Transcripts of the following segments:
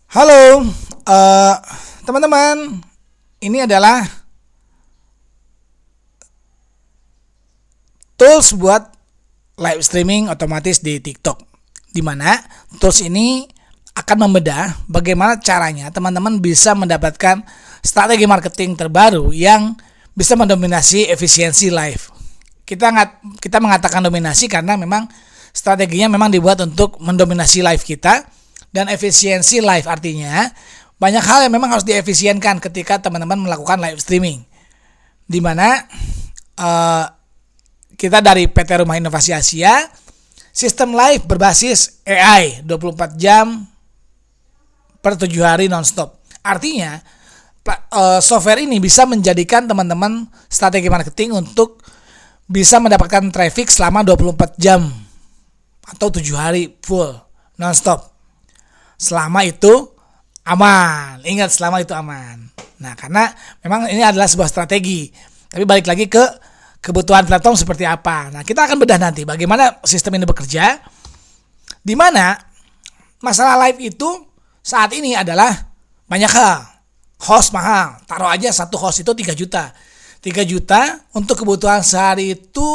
Halo, eh, teman-teman. Ini adalah tools buat live streaming otomatis di TikTok. Di mana tools ini akan membedah bagaimana caranya teman-teman bisa mendapatkan strategi marketing terbaru yang bisa mendominasi efisiensi live. Kita mengatakan dominasi karena memang strateginya memang dibuat untuk mendominasi live kita. Dan efisiensi live artinya banyak hal yang memang harus diefisienkan ketika teman-teman melakukan live streaming. Di mana kita dari PT Rumah Inovasi Asia, sistem live berbasis AI 24 jam per 7 hari nonstop. Artinya software ini bisa menjadikan teman-teman strategi marketing untuk bisa mendapatkan traffic selama 24 jam atau 7 hari full nonstop. Selama itu aman. Ingat, selama itu aman. Nah, karena memang ini adalah sebuah strategi. Tapi balik lagi ke kebutuhan platform seperti apa. Nah, kita akan bedah nanti bagaimana sistem ini bekerja. Di mana masalah live itu saat ini adalah banyak hal. Host mahal. Taruh aja satu host itu 3 juta. 3 juta untuk kebutuhan sehari itu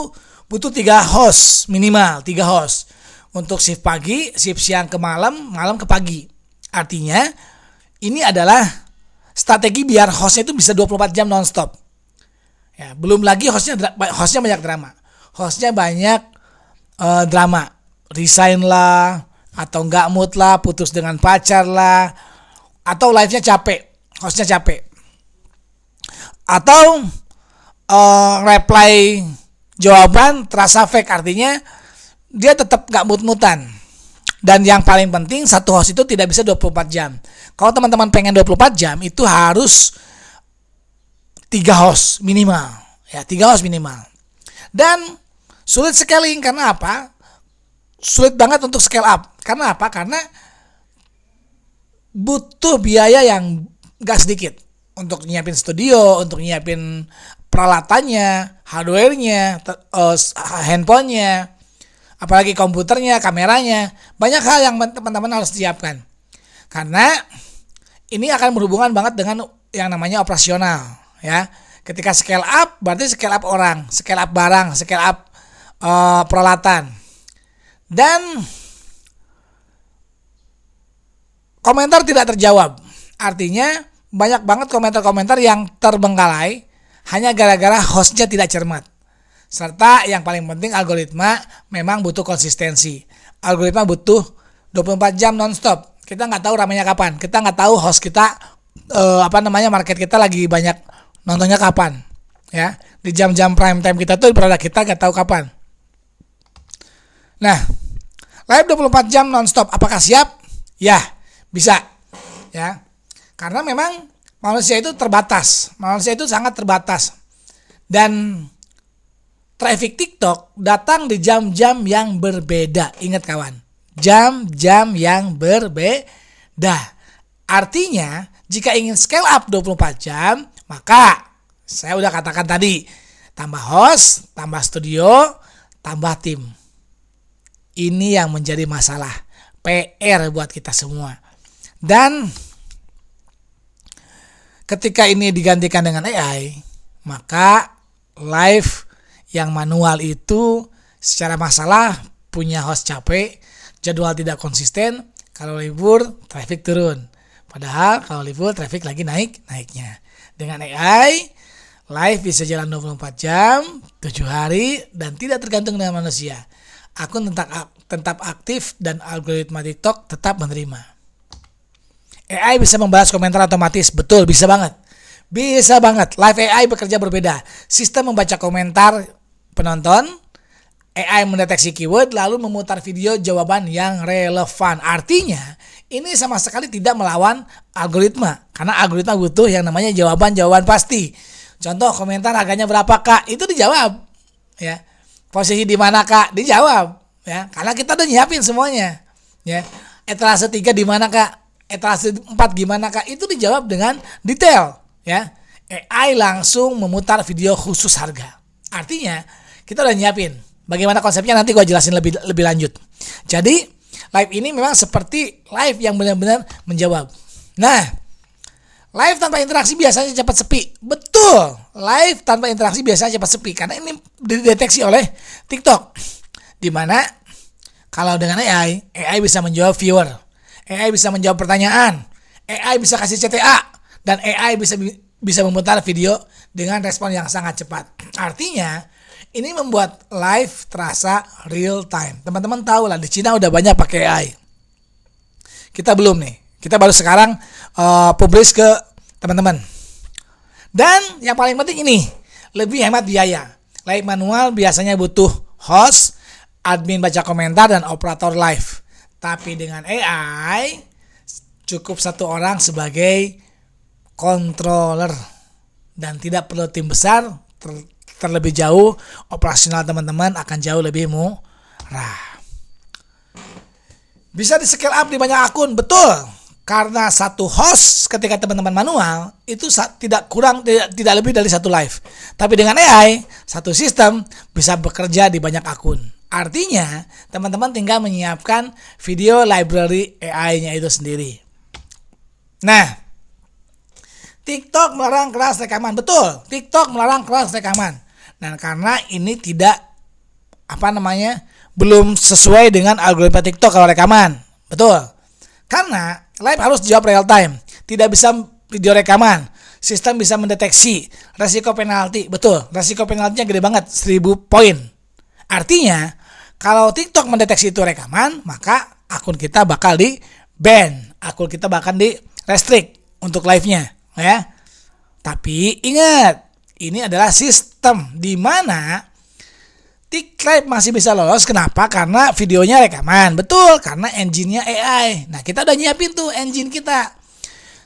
butuh 3 host minimal, 3 host. Untuk shift pagi, shift siang ke malam, malam ke pagi. Artinya ini adalah strategi biar hostnya itu bisa 24 jam nonstop. Ya, belum lagi hostnya banyak drama. Hostnya banyak drama. Resign lah, atau nggak mood lah, putus dengan pacar lah, atau live-nya capek, hostnya capek. Atau reply jawaban terasa fake, artinya dia tetap gak mut-mutan. Dan yang paling penting, satu host itu tidak bisa 24 jam. Kalau teman-teman pengen 24 jam, itu harus 3 host minimal. Ya, 3 host minimal. Dan sulit scaling, karena apa? Sulit banget untuk scale up. Karena apa? Karena butuh biaya yang gak sedikit. Untuk nyiapin studio, untuk nyiapin peralatannya, hardware-nya, handphonenya, apalagi komputernya, kameranya, banyak hal yang teman-teman harus siapkan. Karena ini akan berhubungan banget dengan yang namanya operasional, ya. Ketika scale up, berarti scale up orang, scale up barang, scale up peralatan. Dan komentar tidak terjawab. Artinya banyak banget komentar-komentar yang terbengkalai hanya gara-gara hostnya tidak cermat. Serta yang paling penting, algoritma memang butuh konsistensi. Algoritma butuh 24 jam nonstop. Kita nggak tahu ramainya kapan. Kita nggak tahu host kita market kita lagi banyak nontonnya kapan. Ya, di jam-jam prime time kita tuh produk kita nggak tahu kapan. Nah, live 24 jam nonstop, apakah siap? Ya, bisa. Ya. Karena memang manusia itu terbatas. Manusia itu sangat terbatas. Dan traffic TikTok datang di jam-jam yang berbeda. Ingat kawan, jam-jam yang berbeda. Artinya, jika ingin scale up 24 jam, maka saya udah katakan tadi, tambah host, tambah studio, tambah tim. Ini yang menjadi masalah, PR buat kita semua. Dan ketika ini digantikan dengan AI, maka live yang manual itu secara masalah punya host capek, jadwal tidak konsisten, kalau libur traffic turun. Padahal kalau libur traffic lagi naiknya. Dengan AI, live bisa jalan 24 jam, 7 hari, dan tidak tergantung dengan manusia. Akun tetap aktif dan algoritma TikTok tetap menerima. AI bisa membalas komentar otomatis, betul, bisa banget. Bisa banget. Live AI bekerja berbeda. Sistem membaca komentar penonton, AI mendeteksi keyword, lalu memutar video jawaban yang relevan. Artinya, ini sama sekali tidak melawan algoritma. Karena algoritma butuh yang namanya jawaban-jawaban pasti. Contoh, komentar harganya berapa kak? Itu dijawab. Ya. Posisi di mana kak? Dijawab. Ya. Karena kita udah nyiapin semuanya. Ya. Etalase 3 di mana kak? Etalase 4 gimana kak? Itu dijawab dengan detail. Ya. AI langsung memutar video khusus harga. Artinya, kita udah nyiapin. Bagaimana konsepnya nanti gue jelasin lebih lanjut. Jadi, live ini memang seperti live yang benar-benar menjawab. Nah, live tanpa interaksi biasanya cepat sepi. Betul, live tanpa interaksi biasanya cepat sepi karena ini dideteksi oleh TikTok. Dimana kalau dengan AI bisa menjawab viewer, AI bisa menjawab pertanyaan, AI bisa kasih CTA, dan AI bisa memutar video dengan respon yang sangat cepat. Artinya ini membuat live terasa real time. Teman-teman tahu lah di Cina udah banyak pakai AI. Kita belum nih. Kita baru sekarang publish ke teman-teman. Dan yang paling penting ini, lebih hemat biaya. Live manual biasanya butuh host, admin baca komentar, dan operator live. Tapi dengan AI cukup satu orang sebagai controller dan tidak perlu tim besar. Terlebih jauh, operasional teman-teman akan jauh lebih murah. Bisa di scale up di banyak akun, betul. Karena satu host ketika teman-teman manual itu tidak lebih dari satu live. Tapi dengan AI, satu sistem bisa bekerja di banyak akun. Artinya, teman-teman tinggal menyiapkan video library AI-nya itu sendiri. Nah, TikTok melarang keras rekaman. Betul, TikTok melarang keras rekaman. Nah, karena ini belum sesuai dengan algoritma TikTok kalau rekaman. Betul. Karena live harus dijawab real time. Tidak bisa video rekaman. Sistem bisa mendeteksi resiko penalti. Betul, resiko penaltinya gede banget, 1000 poin. Artinya, kalau TikTok mendeteksi itu rekaman, maka akun kita bakal di ban. Akun kita bakal di restrict untuk live-nya, ya. Tapi ingat, ini adalah sistem di mana TikTok masih bisa lolos. Kenapa? Karena videonya rekaman. Betul, karena engine-nya AI. Nah, kita udah nyiapin tuh engine kita,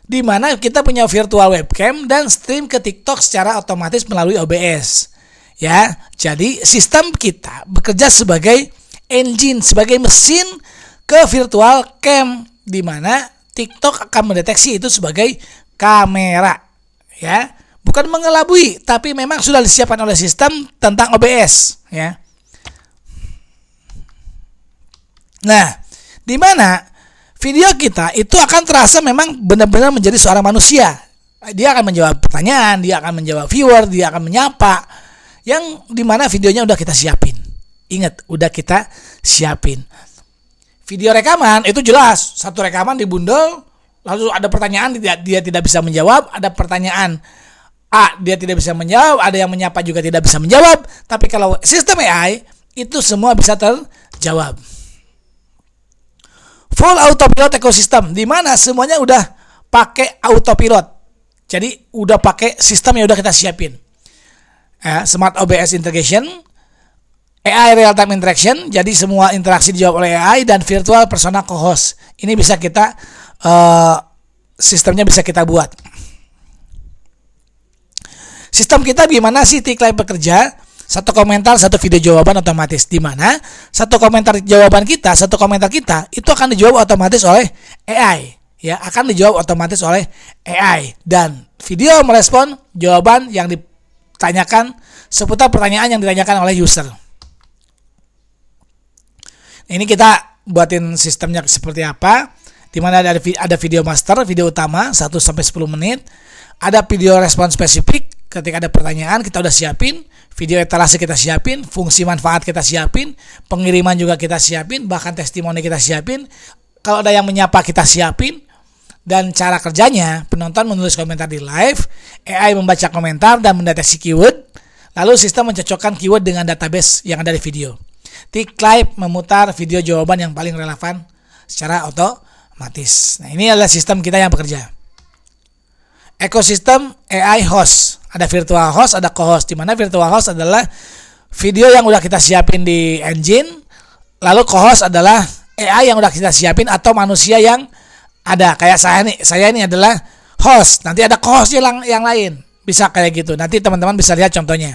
di mana kita punya virtual webcam dan stream ke TikTok secara otomatis melalui OBS. Ya, jadi sistem kita bekerja sebagai engine, sebagai mesin ke virtual cam, di mana TikTok akan mendeteksi itu sebagai kamera. Ya, bukan mengelabui, tapi memang sudah disiapkan oleh sistem tentang OBS, ya. Nah, di mana video kita itu akan terasa memang benar-benar menjadi seorang manusia. Dia akan menjawab pertanyaan, dia akan menjawab viewer, dia akan menyapa, yang di mana videonya udah kita siapin. Ingat, udah kita siapin. Video rekaman itu jelas, satu rekaman dibundel, lalu ada pertanyaan dia tidak bisa menjawab, ada pertanyaan dia tidak bisa menjawab, ada yang menyapa juga tidak bisa menjawab. Tapi kalau sistem AI itu semua bisa terjawab. Full autopilot ekosistem, di mana semuanya udah pakai autopilot. Jadi udah pakai sistem yang udah kita siapin. Smart OBS integration, AI real time interaction, jadi semua interaksi dijawab oleh AI, dan virtual persona co-host. Ini bisa kita sistemnya bisa kita buat. Sistem kita gimana sih TikLive bekerja? Satu komentar, satu video jawaban otomatis, di mana satu komentar jawaban kita, satu komentar kita itu akan dijawab otomatis oleh AI, ya, akan dijawab otomatis oleh AI, dan video merespon jawaban yang ditanyakan seputar pertanyaan yang ditanyakan oleh user. Ini kita buatin sistemnya seperti apa, di mana ada video master, video utama 1-10 menit, ada video respon spesifik. Ketika ada pertanyaan kita udah siapin, video etalase kita siapin, fungsi manfaat kita siapin, pengiriman juga kita siapin, bahkan testimoni kita siapin. Kalau ada yang menyapa kita siapin. Dan cara kerjanya, penonton menulis komentar di live, AI membaca komentar dan mendeteksi keyword, lalu sistem mencocokkan keyword dengan database yang ada di video. TikLive memutar video jawaban yang paling relevan secara otomatis. Nah, ini adalah sistem kita yang bekerja. Ekosistem AI host, ada virtual host, ada co-host, di mana virtual host adalah video yang udah kita siapin di engine, lalu co-host adalah AI yang udah kita siapin atau manusia yang ada. Kayak saya ini adalah host, nanti ada co-host yang lain, bisa kayak gitu. Nanti teman-teman bisa lihat contohnya.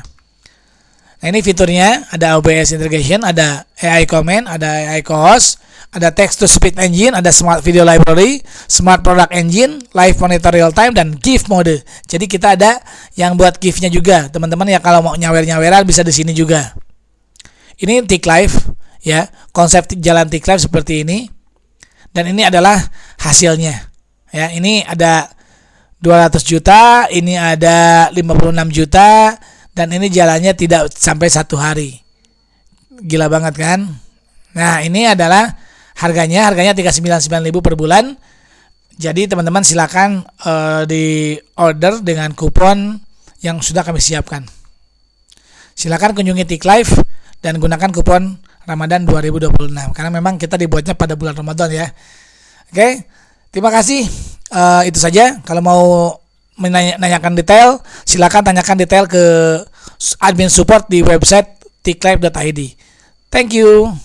Nah, ini fiturnya, ada OBS integration, ada AI comment, ada AI co-host, ada text to speech engine, ada smart video library, smart product engine, live monitor real time, dan GIF mode. Jadi kita ada yang buat GIF-nya juga. Teman-teman ya kalau mau nyawer-nyaweran bisa di sini juga. Ini TikLive, ya, konsep jalan TikLive seperti ini. Dan ini adalah hasilnya. Ya, ini ada 200 juta, ini ada 56 juta, dan ini jalannya tidak sampai 1 hari. Gila banget kan? Nah, ini adalah harganya 399.000 per bulan. Jadi teman-teman silakan di order dengan kupon yang sudah kami siapkan. Silakan kunjungi Tik Live dan gunakan kupon Ramadan 2026 karena memang kita dibuatnya pada bulan Ramadan ya. Oke, terima kasih. Itu saja. Kalau mau menanyakan detail, silakan tanyakan detail ke admin support di website tiklive.id. Thank you.